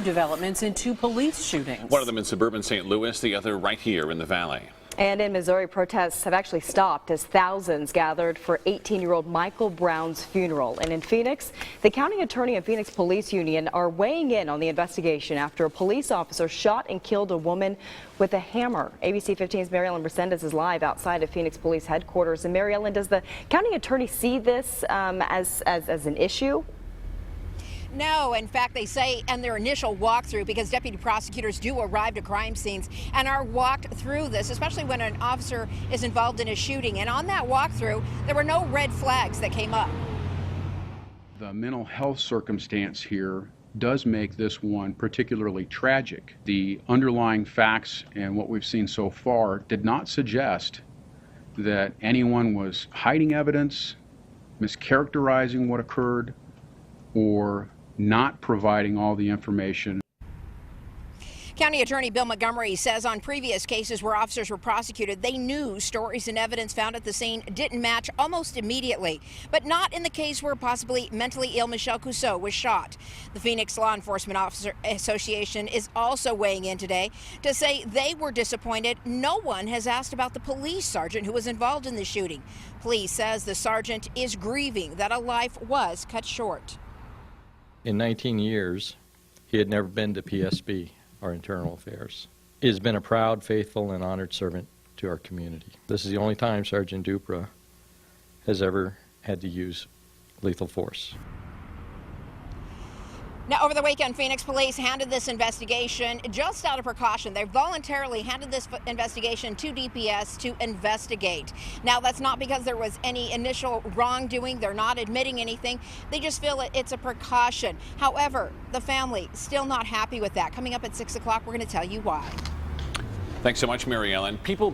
Developments in 2 police shootings. One of them in suburban St. Louis, the other right here in the valley. And in Missouri, protests have actually stopped as thousands gathered for 18-year-old Michael Brown's funeral. And in Phoenix, the county attorney and Phoenix Police Union are weighing in on the investigation after a police officer shot and killed a woman with a hammer. ABC 15's Mary Ellen Resendez is live outside of Phoenix Police headquarters. And Mary Ellen, does the county attorney see this as an issue? No, in fact, they say in their initial walkthrough, because deputy prosecutors do arrive to crime scenes and are walked through this, especially when an officer is involved in a shooting. And on that walkthrough, there were no red flags that came up. The mental health circumstance here does make this one particularly tragic. The underlying facts and what we've seen so far did not suggest that anyone was hiding evidence, mischaracterizing what occurred, or not providing all the information. County Attorney Bill Montgomery says on previous cases where officers were prosecuted, they knew stories and evidence found at the scene didn't match almost immediately, but not in the case where possibly mentally ill Michelle Cousseau was shot. The Phoenix Law Enforcement Officer Association is also weighing in today to say they were disappointed no one has asked about the police sergeant who was involved in the shooting. Police says the sergeant is grieving that a life was cut short. In 19 years, he had never been to PSB, our internal affairs. He has been a proud, faithful, and honored servant to our community. This is the only time Sergeant Dupra has ever had to use lethal force. Now, over the weekend, Phoenix police handed this investigation just out of precaution. They voluntarily handed this investigation to DPS to investigate. Now, that's not because there was any initial wrongdoing. They're not admitting anything. They just feel it's a precaution. However, the family still not happy with that. Coming up at 6 o'clock, we're going to tell you why. Thanks so much, Mary Ellen. People